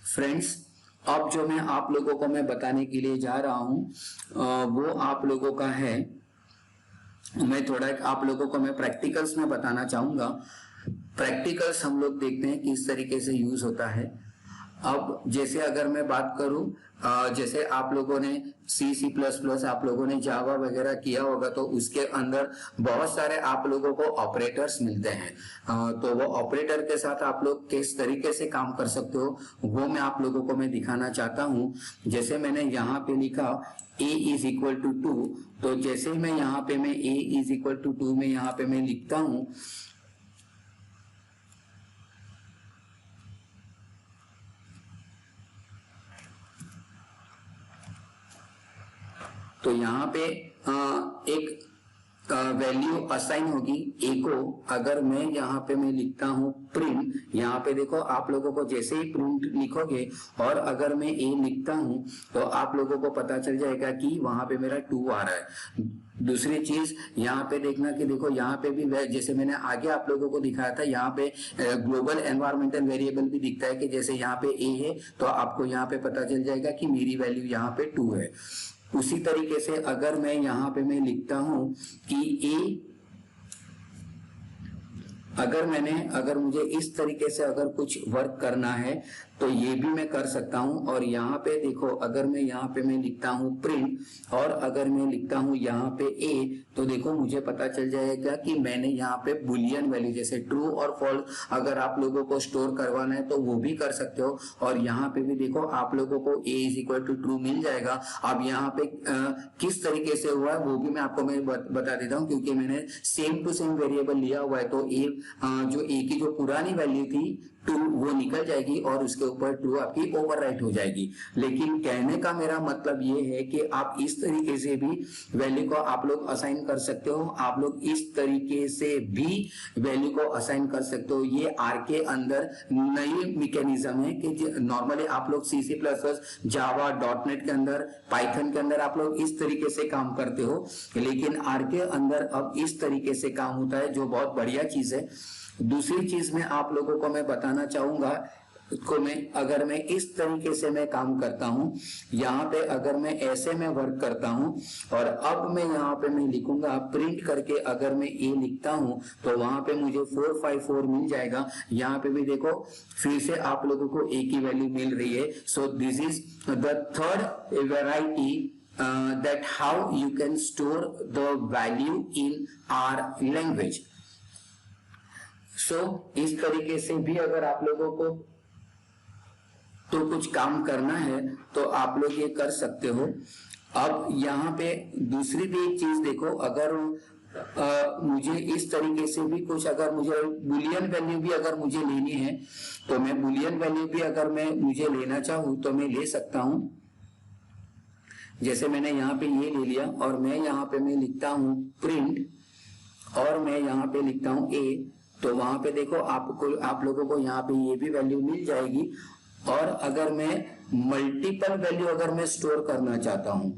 Friends, अब जो मैं आप लोगों को मैं बताने के लिए जा रहा हूं वो आप लोगों का है, मैं थोड़ा आप लोगों को मैं प्रैक्टिकल्स में बताना चाहूंगा। प्रैक्टिकल्स हम लोग देखते हैं किस तरीके से यूज होता है। अब जैसे अगर मैं बात करूं, जैसे आप लोगों ने C++, आप लोगों ने जावा वगैरह किया होगा, तो उसके अंदर बहुत सारे आप लोगों को ऑपरेटर्स मिलते हैं। तो वो ऑपरेटर के साथ आप लोग किस तरीके से काम कर सकते हो वो मैं आप लोगों को मैं दिखाना चाहता हूं। जैसे मैंने यहाँ पे लिखा a इज इक्वल टू 2, तो जैसे मैं यहाँ पे मैं a इज इक्वल टू 2 में यहाँ पे मैं लिखता हूं, तो यहाँ पे एक वैल्यू असाइन होगी a को। अगर मैं यहाँ पे मैं लिखता हूँ प्रिंट, यहाँ पे देखो आप लोगों को जैसे ही प्रिंट लिखोगे और अगर मैं a लिखता हूँ तो आप लोगों को पता चल जाएगा कि वहां पे मेरा 2 आ रहा है। दूसरी चीज यहाँ पे देखना कि देखो यहाँ पे भी जैसे मैंने आगे आप लोगों को दिखाया था, यहाँ पे ग्लोबल एनवायरमेंटल वेरिएबल भी दिखता है कि जैसे यहाँ पे a है तो आपको यहाँ पे पता चल जाएगा कि मेरी वैल्यू यहाँ पे 2 है। उसी तरीके से अगर मैं यहाँ पे मैं लिखता हूं कि अगर मुझे इस तरीके से अगर कुछ वर्क करना है तो ये भी मैं कर सकता हूं। और यहाँ पे देखो अगर मैं यहाँ पे मैं लिखता हूं प्रिंट और अगर मैं लिखता हूं यहाँ पे a, तो देखो मुझे पता चल जाएगा कि मैंने यहाँ पे बुलियन वैल्यू जैसे ट्रू और फॉल्स अगर आप लोगों को स्टोर करवाना है तो वो भी कर सकते हो। और यहाँ पे भी देखो आप लोगों को a is equal to true मिल जाएगा। अब यहाँ पे किस तरीके से हुआ है वो भी मैं आपको मैं बता देता हूँ, क्योंकि मैंने सेम टू सेम वेरिएबल लिया हुआ है। तो जो a की जो पुरानी वैल्यू थी 2 वो निकल जाएगी और उसके ऊपर ट्रू आपकी ओवरराइट हो जाएगी। लेकिन कहने का मेरा मतलब ये है कि आप इस तरीके से भी वैल्यू को आप लोग असाइन कर सकते हो, आप लोग इस तरीके से भी वैल्यू को असाइन कर सकते हो। ये आर के अंदर नई मैकेनिज्म है कि नॉर्मली आप लोग C++, जावा, .NET के अंदर, पाइथन के अंदर आप लोग इस तरीके से काम करते हो, लेकिन आर के अंदर अब इस तरीके से काम होता है, जो बहुत बढ़िया चीज है। दूसरी चीज में आप लोगों को मैं बताना चाहूंगा अगर मैं इस तरीके से मैं काम करता हूं, यहाँ पे अगर मैं ऐसे में वर्क करता हूं और अब मैं यहाँ पे मैं लिखूंगा प्रिंट करके अगर मैं a लिखता हूं तो वहां पे मुझे 454 मिल जाएगा। यहाँ पे भी देखो फिर से आप लोगों को a की वैल्यू मिल रही है। So this is the third variety that how you can store the value in our language। इस तरीके से भी अगर आप लोगों को तो कुछ काम करना है तो आप लोग ये कर सकते हो। अब यहाँ पे दूसरी भी एक चीज देखो, अगर मुझे इस तरीके से भी कुछ अगर मुझे बुलियन वैल्यू भी अगर मुझे लेनी है तो मैं बुलियन वैल्यू भी अगर मैं मुझे लेना चाहूँ तो मैं ले सकता हूँ। जैसे मैंने यहाँ पे ये ले लिया और मैं यहाँ पे मैं लिखता हूँ प्रिंट और मैं यहाँ पे लिखता हूँ a, तो वहां पे देखो आप लोगों को यहाँ पे ये भी वैल्यू मिल जाएगी। और अगर मैं मल्टीपल वैल्यू अगर मैं स्टोर करना चाहता हूं,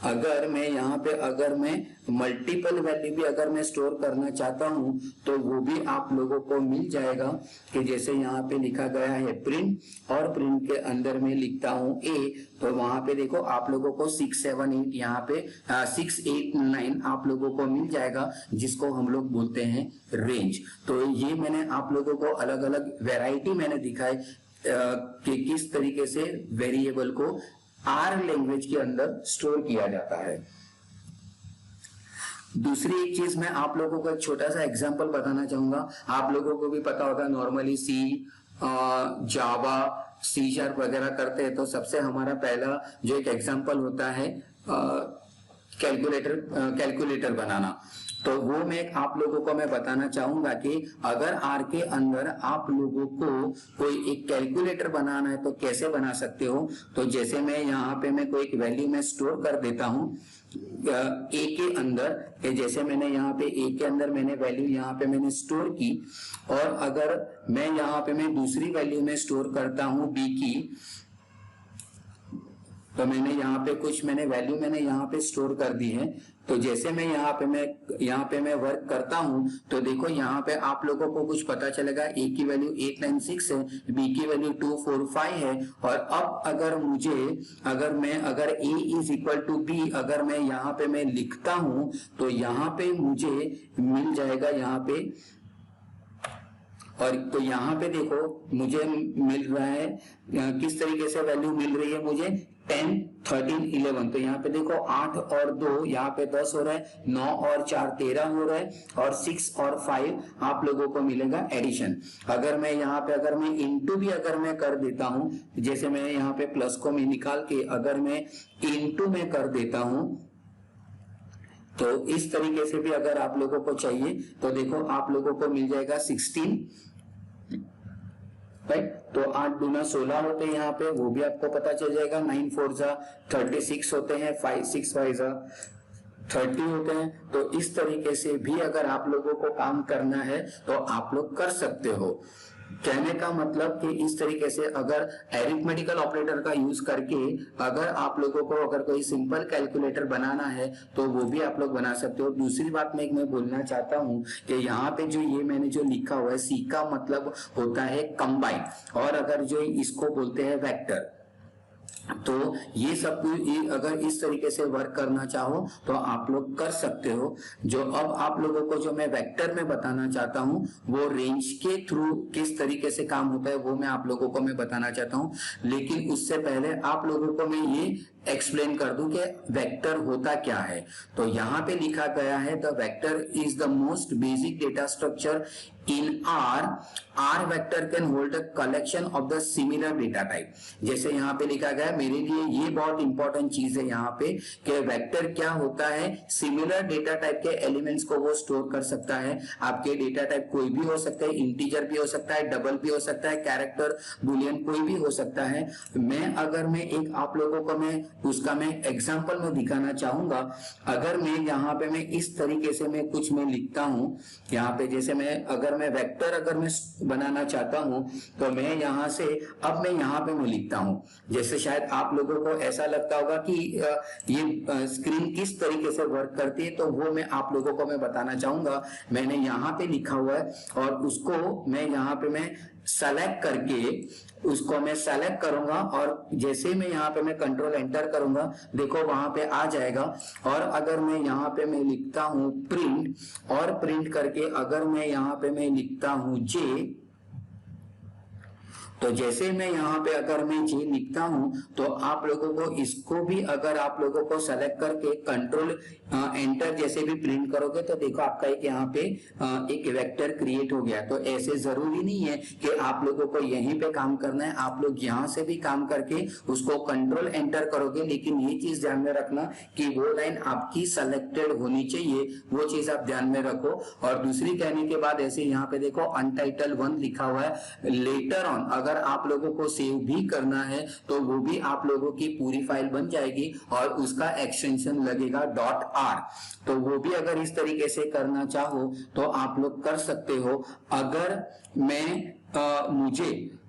अगर मैं यहाँ पे अगर मैं मल्टीपल वैल्यू भी अगर मैं स्टोर करना चाहता हूं तो वो भी आप लोगों को मिल जाएगा कि जैसे यहाँ पे लिखा गया है प्रिंट और प्रिंट के अंदर में लिखता हूं a, तो वहां पे देखो आप लोगों को 678 यहाँ पे 689 आप लोगों को मिल जाएगा, जिसको हम लोग बोलते हैं रेंज। तो ये मैंने आप लोगों को अलग अलग वेराइटी मैंने दिखाई कि किस तरीके से वेरिएबल को आर लैंग्वेज के अंदर स्टोर किया जाता है। दूसरी एक चीज मैं आप लोगों को एक छोटा सा एग्जांपल बताना चाहूंगा। आप लोगों को भी पता होगा नॉर्मली जावा, C# वगैरह करते हैं तो सबसे हमारा पहला जो एक एग्जांपल होता है कैलकुलेटर बनाना। तो वो मैं आप लोगों को मैं बताना चाहूंगा कि अगर आर के अंदर आप लोगों को कोई एक कैलकुलेटर बनाना है तो कैसे बना सकते हो। तो जैसे मैं यहाँ पे मैं कोई एक वैल्यू में स्टोर कर देता हूँ ए के अंदर, जैसे मैंने यहाँ पे ए के अंदर मैंने वैल्यू यहाँ पे मैंने स्टोर की, और अगर मैं यहाँ पे मैं दूसरी वैल्यू में स्टोर करता हूँ बी की, तो मैंने यहाँ पे कुछ वैल्यू मैंने यहाँ पे स्टोर कर दी है। तो जैसे मैं यहाँ पे मैं वर्क करता हूँ तो देखो यहाँ पे आप लोगों को कुछ पता चलेगा। ए की वैल्यू 896 है, बी की वैल्यू 245 है। और अब अगर ए इज इक्वल टू बी अगर मैं यहाँ पे मैं लिखता हूँ तो यहाँ पे मुझे मिल जाएगा यहाँ पे। और तो यहाँ पे देखो मुझे मिल रहा है किस तरीके से वैल्यू मिल रही है मुझे 10, 13, 11। तो यहाँ पे देखो 8 और 2 यहाँ पे 10 हो रहा है, 9 और 4 13 हो रहा है, और 6 और 5 आप लोगों को मिलेगा एडिशन। अगर मैं यहाँ पे अगर मैं इंटू भी अगर मैं कर देता हूँ, जैसे मैं यहाँ पे प्लस को मैं निकाल के अगर मैं इंटू में कर देता हूँ तो इस तरीके से भी अगर आप लोगों को चाहिए तो देखो आप लोगों को मिल जाएगा 16, राइट। तो 8 दूना 16 होते हैं यहाँ पे, वो भी आपको पता चल जाएगा। 9 4 जा 36 होते हैं, 5 6 5 जा 30 होते हैं। तो इस तरीके से भी अगर आप लोगों को काम करना है तो आप लोग कर सकते हो। कहने का मतलब कि इस तरीके से अगर एरिथमेटिकल ऑपरेटर का यूज करके अगर आप लोगों को अगर कोई सिंपल कैलकुलेटर बनाना है तो वो भी आप लोग बना सकते हो। दूसरी बात मैं बोलना चाहता हूँ कि यहाँ पे जो ये मैंने जो लिखा हुआ है, सी का मतलब होता है कंबाइन, और अगर जो इसको बोलते हैं वेक्टर। तो ये सब अगर इस तरीके से वर्क करना चाहो तो आप लोग कर सकते हो। जो अब आप लोगों को जो मैं वेक्टर में बताना चाहता हूँ वो रेंज के थ्रू किस तरीके से काम होता है वो मैं आप लोगों को मैं बताना चाहता हूँ। लेकिन उससे पहले आप लोगों को मैं ये एक्सप्लेन कर दूं कि वेक्टर होता क्या है। तो यहाँ पे लिखा गया है the vector is the most basic data structure in are vector can hold a collection of the similar data type. जैसे यहाँ पे लिखा गया है, मेरे लिए ये बहुत इंपॉर्टेंट चीज है यहाँ पे कि वेक्टर क्या होता है, सिमिलर डेटा टाइप के एलिमेंट्स को वो स्टोर कर सकता है। आपके डेटा टाइप कोई भी हो सकता है, इंटीजर भी हो सकता है, डबल भी हो सकता है, कैरेक्टर बुलियन कोई भी हो सकता है। मैं एक आप लोगों को उसका एग्जांपल में दिखाना चाहूंगा। अगर मैं यहाँ पे मैं इस तरीके से मैं कुछ लिखता हूँ यहाँ पे, जैसे अगर मैं वेक्टर अगर मैं बनाना चाहता हूँ तो मैं यहाँ से अब मैं यहाँ पे मैं लिखता हूँ। जैसे शायद आप लोगों को ऐसा लगता होगा कि ये स्क्रीन किस तरीके से वर्क करती है, तो वो मैं आप लोगों को मैं बताना चाहूंगा। मैंने यहाँ पे लिखा हुआ है और उसको मैं यहाँ पे मैं सेलेक्ट करके उसको मैं सेलेक्ट करूंगा, और जैसे मैं यहाँ पे मैं कंट्रोल एंटर करूंगा देखो वहां पे आ जाएगा। और अगर मैं यहाँ पे मैं लिखता हूं प्रिंट, और प्रिंट करके अगर मैं यहाँ पे मैं लिखता हूं जे, तो जैसे मैं यहाँ पे अगर मैं जे लिखता हूं तो आप लोगों को इसको भी अगर आप लोगों को सेलेक्ट करके कंट्रोल एंटर जैसे भी प्रिंट करोगे तो देखो आपका एक यहाँ पे एक वेक्टर क्रिएट हो गया। तो ऐसे जरूरी नहीं है कि आप लोगों को यहीं पे काम करना है, आप लोग यहाँ से भी काम करके उसको कंट्रोल एंटर करोगे। लेकिन ये चीज ध्यान में रखना कि वो लाइन आपकी सेलेक्टेड होनी चाहिए, वो चीज आप ध्यान में रखो। और दूसरी कहने के बाद ऐसे यहाँ पे देखो अनटाइटल 1 लिखा हुआ है। लेटर ऑन अगर आप लोगों को सेव भी करना है तो वो भी आप लोगों की पूरी फाइल बन जाएगी और उसका एक्सटेंशन लगेगा .r। तो वो भी अगर इस तरीके से करना चाहो तो आप लोग कर सकते हो। अगर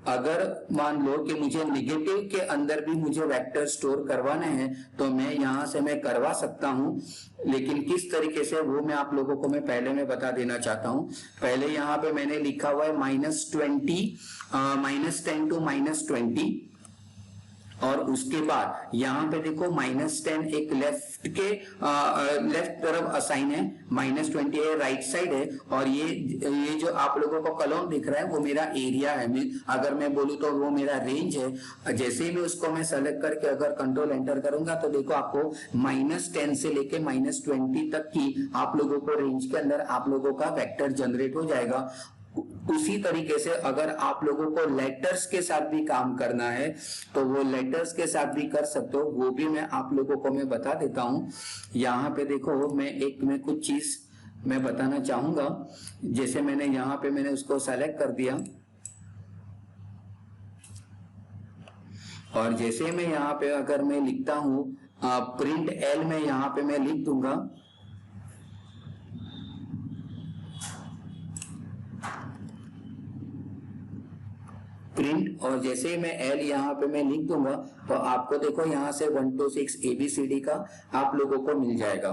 अगर मान लो कि मुझे नेगेटिव के अंदर भी मुझे वेक्टर स्टोर करवाने हैं तो मैं यहां से मैं करवा सकता हूं, लेकिन किस तरीके से वो मैं आप लोगों को मैं पहले मैं बता देना चाहता हूं। पहले यहां पे मैंने लिखा हुआ है -10 to -20, और उसके बाद यहाँ पे देखो -10 एक लेफ्ट तरफ असाइन है, -20 है राइट साइड है, और ये जो आप लोगों को कॉलम दिख रहा है वो मेरा एरिया है। अगर मैं बोलूँ तो वो मेरा रेंज है। जैसे ही मैं उसको मैं सेलेक्ट करके अगर कंट्रोल एंटर करूंगा तो देखो आपको -10 से लेके -20 तक की आप लोगों को रेंज के अंदर आप लोगों का वेक्टर जनरेट हो जाएगा। उसी तरीके से अगर आप लोगों को लेटर्स के साथ भी काम करना है तो वो लेटर्स के साथ भी कर सकते हो, वो भी मैं आप लोगों को मैं बता देता हूं। यहाँ पे देखो मैं कुछ चीज मैं बताना चाहूंगा। जैसे मैंने यहाँ पे मैंने उसको सेलेक्ट कर दिया, और जैसे मैं यहाँ पे अगर मैं लिखता हूं प्रिंट एल में यहाँ पे मैं लिख दूंगा, प्रिंट, और जैसे ही मैं एल यहाँ पे मैं लिख दूंगा तो आपको देखो यहाँ से 1 to 6 ABCD का आप लोगों को मिल जाएगा।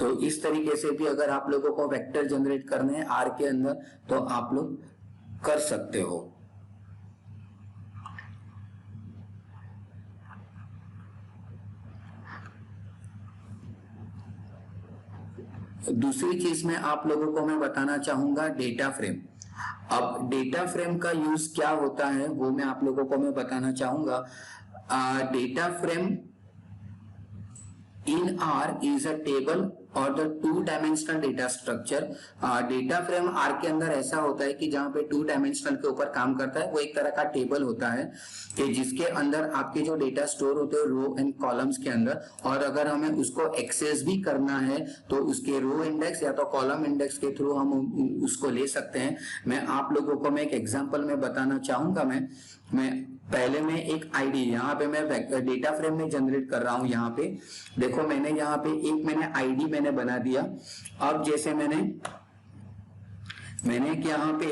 तो इस तरीके से भी अगर आप लोगों को वेक्टर जनरेट करने हैं आर के अंदर तो आप लोग कर सकते हो। दूसरी चीज में आप लोगों को मैं बताना चाहूंगा डेटा फ्रेम। अब डेटा फ्रेम का यूज क्या होता है वो मैं आप लोगों को मैं बताना चाहूंगा। Data frame in R is a table और the 2-dimensional data structure. Data frame R के अंदर ऐसा होता है कि जहां पे 2 डायमेंशनल के ऊपर काम करता है, वो एक तरह का टेबल होता है कि जिसके अंदर आपके जो डेटा स्टोर होते हैं रो एंड कॉलम्स के अंदर, और अगर हमें उसको एक्सेस भी करना है तो उसके रो इंडेक्स या तो कॉलम इंडेक्स के थ्रू हम उसको ले सकते हैं। मैं आप लोगों को मैं एक एग्जांपल में बताना चाहूंगा। मैं पहले में एक आईडी यहाँ पे मैं डेटा फ्रेम में जनरेट कर रहा हूं। यहाँ पे देखो मैंने यहाँ पे एक आईडी मैंने बना दिया। अब जैसे मैंने यहाँ पे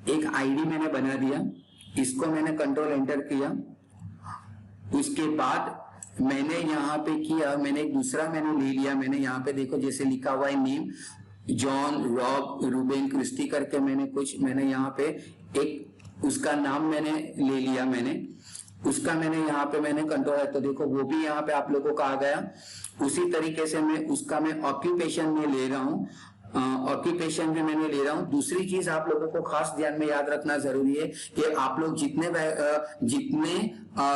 एक आईडी मैंने बना दिया, इसको मैंने कंट्रोल एंटर किया। उसके बाद मैंने यहाँ पे किया, मैंने एक दूसरा मैंने ले लिया। मैंने यहाँ पे देखो जैसे लिखा हुआ है name John Rob Ruben Christy करके मैंने यहाँ पे एक उसका नाम मैंने ले लिया। मैंने यहाँ पे मैंने कंट्रोल है तो देखो वो भी यहाँ पे आप लोगों का आ गया। उसी तरीके से मैं ऑक्यूपेशन में ले रहा हूँ, ऑक्यूपेशन भी मैंने ले रहा हूँ। दूसरी चीज आप लोगों को खास ध्यान में याद रखना जरूरी है कि आप लोग जितने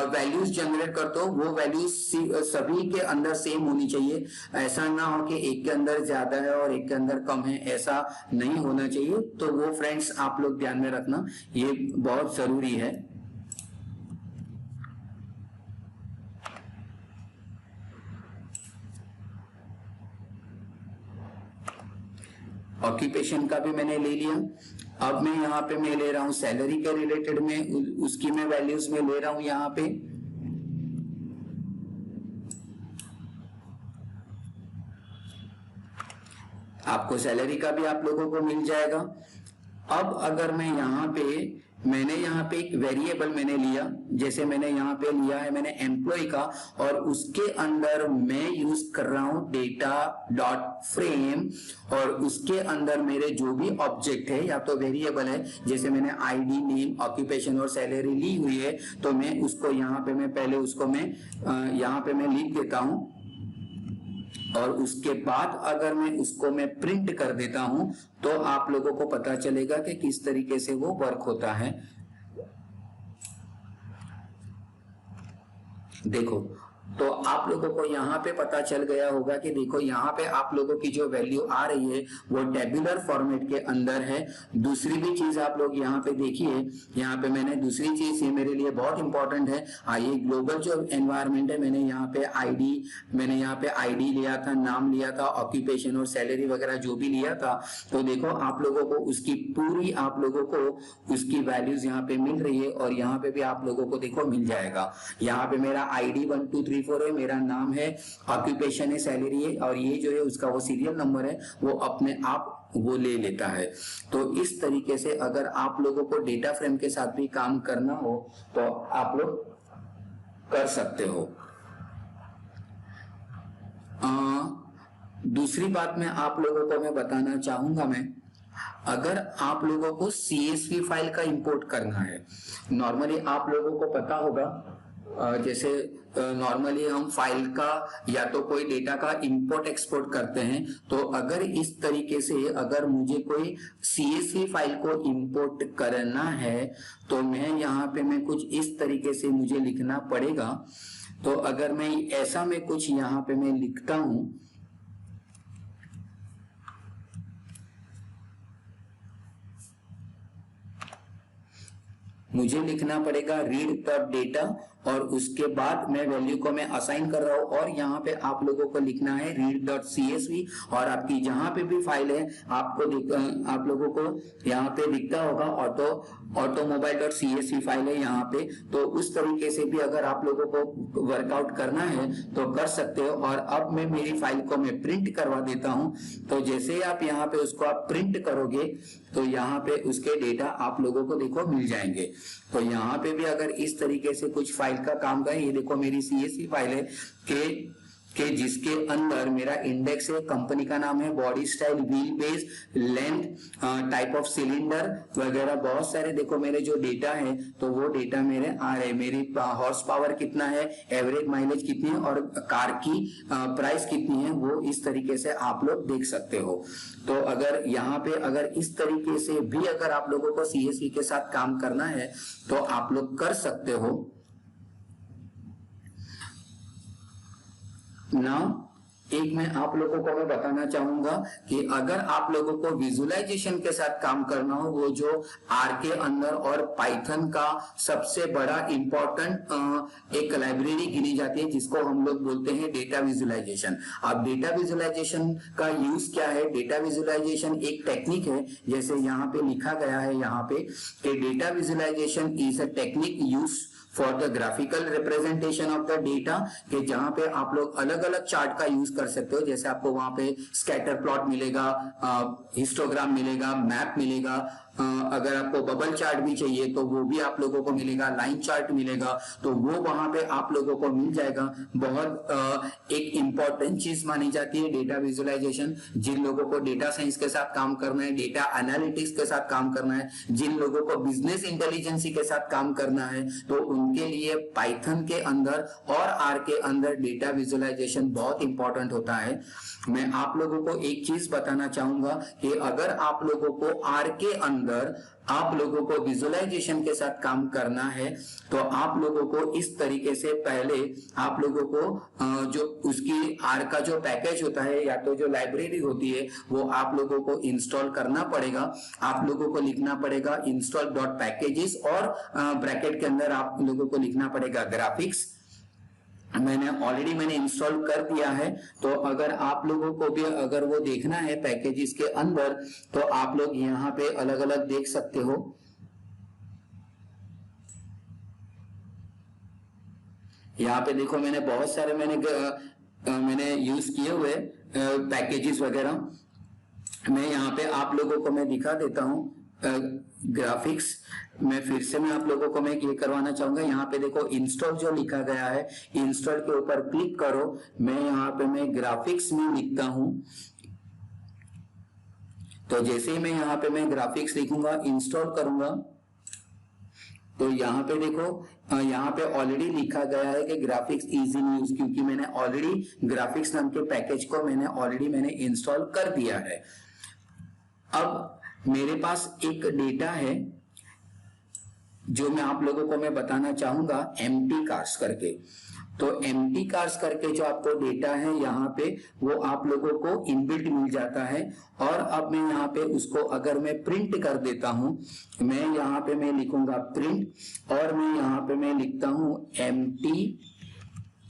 वैल्यूज जनरेट करते हो वो वैल्यूज सभी के अंदर सेम होनी चाहिए। ऐसा ना हो कि एक के अंदर ज्यादा है और एक के अंदर कम है, ऐसा नहीं होना चाहिए। तो वो फ्रेंड्स आप लोग ध्यान में रखना, ये बहुत जरूरी है। ऑक्यूपेशन का भी मैंने ले लिया। अब मैं यहाँ पे मैं ले रहा हूं सैलरी के रिलेटेड में, उसकी मैं वैल्यूज में ले रहा हूं यहाँ पे। आपको सैलरी का भी आप लोगों को मिल जाएगा। अब अगर मैं मैंने यहाँ पे एक वेरिएबल मैंने लिया, जैसे मैंने यहाँ पे लिया है मैंने एम्प्लॉय का, और उसके अंदर मैं यूज कर रहा हूं डेटा डॉट फ्रेम, और उसके अंदर मेरे जो भी ऑब्जेक्ट है या तो वेरिएबल है, जैसे मैंने आईडी नेम ऑक्यूपेशन और सैलरी ली हुई है, तो मैं उसको यहाँ पे मैं पहले उसको मैं यहाँ पे मैं लिख देता हूं। और उसके बाद अगर मैं उसको मैं प्रिंट कर देता हूं तो आप लोगों को पता चलेगा कि किस तरीके से वो वर्क होता है। देखो तो आप लोगों को यहाँ पे पता चल गया होगा कि देखो यहाँ पे आप लोगों की जो वैल्यू आ रही है वो टेबुलर फॉर्मेट के अंदर है। दूसरी भी चीज आप लोग यहाँ पे देखिए, यहाँ पे मैंने दूसरी चीज, ये मेरे लिए बहुत इंपॉर्टेंट है। ये ग्लोबल जो एनवायरनमेंट है, मैंने यहाँ पे आईडी लिया था, नाम लिया था, ऑक्यूपेशन और सैलरी वगैरह जो भी लिया था। तो देखो आप लोगों को उसकी पूरी आप लोगों को उसकी वैल्यूज यहाँ पे मिल रही है, और यहाँ पे भी आप लोगों को देखो मिल जाएगा। यहाँ पे मेरा आईडी 1 2 3 4 है, मेरा नाम है, ऑक्यूपेशन है, सैलरी है, और ये जो है उसका वो सीरियल नंबर है, वो अपने आप वो ले लेता है। तो इस तरीके से अगर आप लोगों को डेटा फ्रेम के साथ भी काम करना हो तो आप लोग कर सकते हो। दूसरी बात मैं आप लोगों को मैं बताना चाहूंगा, अगर आप लोगों को CSV फाइल का इंपोर्ट करना है, नॉर्मली आप लोगों को पता होगा जैसे नॉर्मली हम फाइल का या तो कोई डेटा का इंपोर्ट एक्सपोर्ट करते हैं, तो अगर इस तरीके से अगर मुझे कोई CSV फाइल को इंपोर्ट करना है तो मैं यहाँ पे मैं कुछ इस तरीके से मुझे लिखना पड़ेगा। तो अगर मैं ऐसा मैं कुछ यहाँ पे मैं लिखता हूं, मुझे लिखना पड़ेगा रीड द डेटा और उसके बाद मैं वैल्यू को मैं असाइन कर रहा हूँ और यहाँ पे आप लोगों को लिखना है read.csv। और आपकी जहां पे भी फाइल है आपको आप लोगों को यहाँ पे दिखता होगा automobile.csv फाइल है यहाँ पे। तो उस तरीके से भी अगर आप लोगों को वर्कआउट करना है तो कर सकते हो। और अब मैं मेरी फाइल को मैं प्रिंट करवा देता हूं। तो जैसे ही आप यहाँ पे उसको आप प्रिंट करोगे तो यहाँ पे उसके डेटा आप लोगों को देखो मिल जाएंगे। तो यहाँ पे भी अगर इस तरीके से कुछ फाइल का काम करें, ये देखो मेरी CSV फाइल है के जिसके अंदर मेरा इंडेक्स है, कंपनी का नाम है, body style, wheel base, length, type of cylinder वगैरह बहुत सारे देखो मेरे जो डेटा है तो वो डेटा मेरे आ रहे हैं। मेरी हॉर्स पावर कितना है, एवरेज माइलेज कितनी है और कार की प्राइस कितनी है, वो इस तरीके से आप लोग देख सकते हो। तो अगर यहाँ पे अगर इस तरीके से भी अगर आप लोगों को CSV के साथ काम करना है तो आप लोग कर सकते हो। नाउ एक मैं आप लोगों को मैं बताना चाहूंगा कि अगर आप लोगों को विजुअलाइजेशन के साथ काम करना हो, वो जो आर के अंदर और पाइथन का सबसे बड़ा इंपॉर्टेंट एक लाइब्रेरी गिनी जाती है जिसको हम लोग बोलते हैं डेटा विजुअलाइजेशन। अब डेटा विजुअलाइजेशन का यूज क्या है? डेटा विजुअलाइजेशन एक टेक्निक है, जैसे यहाँ पे लिखा गया है यहाँ पे कि data visualisation is a technique use for the graphical representation of the data, के जहां पे आप लोग अलग अलग चार्ट का यूज कर सकते हो। जैसे आपको वहां पे स्कैटर प्लॉट मिलेगा, हिस्टोग्राम मिलेगा, मैप मिलेगा, अगर आपको बबल चार्ट भी चाहिए तो वो भी आप लोगों को मिलेगा, लाइन चार्ट मिलेगा, तो वो वहां पे आप लोगों को मिल जाएगा। बहुत एक इंपॉर्टेंट चीज मानी जाती है डेटा विजुअलाइजेशन। जिन लोगों को डेटा साइंस के साथ काम करना है, डेटा एनालिटिक्स के साथ काम करना है, जिन लोगों को बिजनेस इंटेलिजेंसी के साथ काम करना है, तो उनके लिए पाइथन के अंदर और आर के अंदर डेटा विजुअलाइजेशन बहुत इंपॉर्टेंट होता है। मैं आप लोगों को एक चीज बताना चाहूंगा कि अगर आप लोगों को आर के अंदर आप लोगों को विजुअलाइजेशन के साथ काम करना है तो आप लोगों को इस तरीके से पहले आप लोगों को जो उसकी आर का जो पैकेज होता है या तो जो लाइब्रेरी होती है वो आप लोगों को इंस्टॉल करना पड़ेगा। आप लोगों को लिखना पड़ेगा install.packages और ब्रैकेट के अंदर आप लोगों को लिखना पड़ेगा ग्राफिक्स। मैंने इंस्टॉल कर दिया है। तो अगर आप लोगों को भी अगर वो देखना है पैकेजेस के अंदर तो आप लोग यहाँ पे अलग अलग देख सकते हो। यहाँ पे देखो मैंने बहुत सारे मैंने यूज किए हुए पैकेजेस वगैरह। मैं यहाँ पे आप लोगों को मैं दिखा देता हूँ ग्राफिक्स। मैं फिर से मैं आप लोगों को मैं ये करवाना चाहूंगा, यहाँ पे देखो इंस्टॉल जो लिखा गया है, इंस्टॉल के ऊपर क्लिक करो। मैं यहाँ पे मैं ग्राफिक्स में लिखता हूं। तो जैसे ही मैं यहाँ पे मैं ग्राफिक्स लिखूंगा, इंस्टॉल करूंगा, तो यहाँ पे देखो यहाँ पे ऑलरेडी लिखा गया है कि ग्राफिक्स इज इन यूज, क्योंकि मैंने ऑलरेडी ग्राफिक्स नाम के पैकेज को मैंने इंस्टॉल कर दिया है। अब मेरे पास एक डेटा है जो मैं आप लोगों को मैं बताना चाहूंगा एम्प्टी कार्स करके। तो एम्प्टी कार्स करके जो आपको डेटा है यहाँ पे वो आप लोगों को इनबिल्ट मिल जाता है। और अब मैं यहाँ पे उसको अगर मैं प्रिंट कर देता हूं, मैं यहाँ पे मैं लिखूंगा प्रिंट और मैं यहाँ पे मैं लिखता हूं एम्प्टी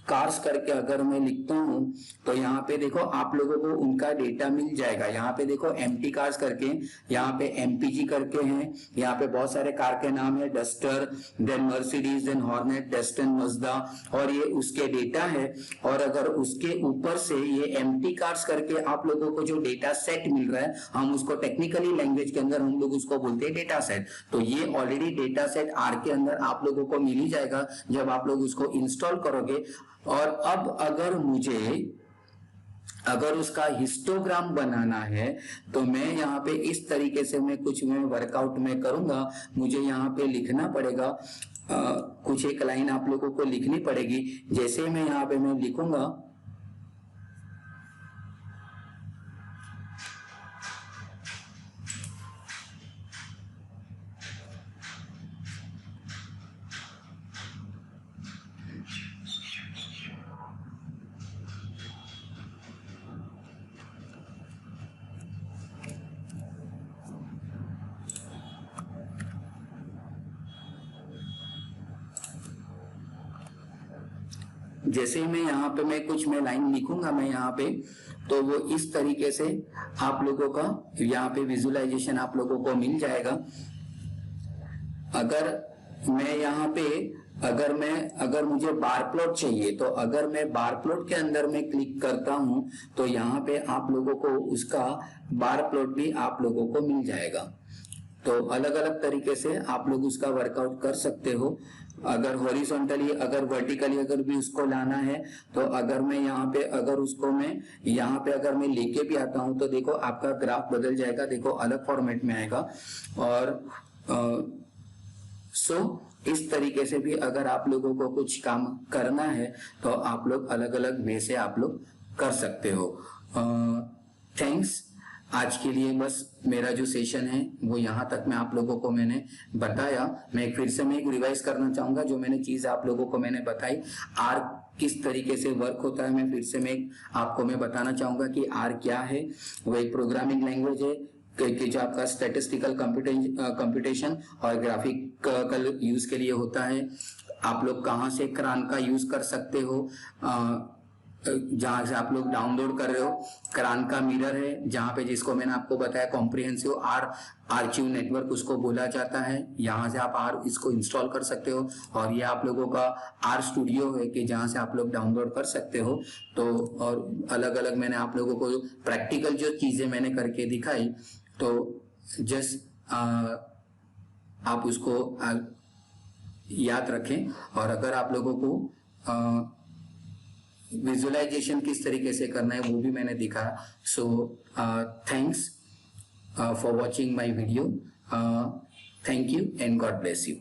कार्स करके अगर मैं लिखता हूं तो यहाँ पे देखो आप लोगों को उनका डेटा मिल जाएगा। यहाँ पे देखो एम्प्टी कार्स करके, यहाँ पे एमपीजी करके हैं, यहाँ पे बहुत सारे कार के नाम है, duster, then Mercedes, then hornet, Datsun, Mazda, और ये उसके डेटा है। और अगर उसके ऊपर से ये एम्प्टी कार्स करके आप लोगों को जो डेटा सेट मिल रहा है, हम उसको टेक्निकली लैंग्वेज के अंदर हम लोग उसको बोलते हैं डेटा सेट। तो ये ऑलरेडी डेटा सेट आर के अंदर आप लोगों को मिल ही जाएगा जब आप लोग उसको इंस्टॉल करोगे। और अब अगर उसका हिस्टोग्राम बनाना है तो मैं यहाँ पे इस तरीके से मैं वर्कआउट में करूंगा। मुझे यहाँ पे लिखना पड़ेगा कुछ एक लाइन आप लोगों को लिखनी पड़ेगी। जैसे मैं यहाँ पे मैं लिखूंगा जैसे ही मैं यहाँ पे मैं लाइन लिखूंगा मैं यहाँ पे, तो वो इस तरीके से आप लोगों का यहाँ पे विजुअलाइजेशन आप लोगों को मिल जाएगा। अगर मैं यहाँ पे अगर मुझे बार प्लॉट चाहिए, तो अगर मैं बार प्लॉट के अंदर में क्लिक करता हूं तो यहाँ पे आप लोगों को उसका बार प्लॉट भी आप लोगों को मिल जाएगा। तो अलग अलग तरीके से आप लोग उसका वर्कआउट कर सकते हो। अगर हॉरिजॉन्टली अगर वर्टिकली अगर भी उसको लाना है, तो अगर मैं यहाँ पे अगर मैं लेके भी आता हूं तो देखो आपका ग्राफ बदल जाएगा, देखो अलग फॉर्मेट में आएगा। और इस तरीके से भी अगर आप लोगों को कुछ काम करना है तो आप लोग अलग अलग वे से आप लोग कर सकते हो। थैंक्स। आज के लिए बस मेरा जो सेशन है वो यहाँ तक मैं आप लोगों को मैंने बताया। मैं फिर से एक रिवाइज करना चाहूंगा जो मैंने चीज आप लोगों को मैंने बताई। आर किस तरीके से वर्क होता है, मैं फिर से आपको बताना चाहूंगा कि आर क्या है। वो एक प्रोग्रामिंग लैंग्वेज है कि जो आपका स्टैटिस्टिकल कंप्यूटेशन और ग्राफिकल यूज के लिए होता है। आप लोग कहाँ से क्रान का यूज कर सकते हो, जहां से आप लोग डाउनलोड कर रहे हो। क्रान का मिरर है जहां पे, जिसको मैंने आपको बताया कॉम्प्रिहेंसिव आर्चिव नेटवर्क उसको बोला जाता है। यहाँ से आप इसको इंस्टॉल कर सकते हो। और ये आप लोगों का आर स्टूडियो है कि जहां से आप लोग डाउनलोड कर सकते हो। तो और अलग अलग मैंने आप लोगों को प्रैक्टिकल जो चीजें मैंने करके दिखाई, तो जस्ट आप उसको याद रखें। और अगर आप लोगों को विजुअलाइजेशन किस तरीके से करना है वो भी मैंने दिखाया। So thanks for watching my video. Thank you and God bless you.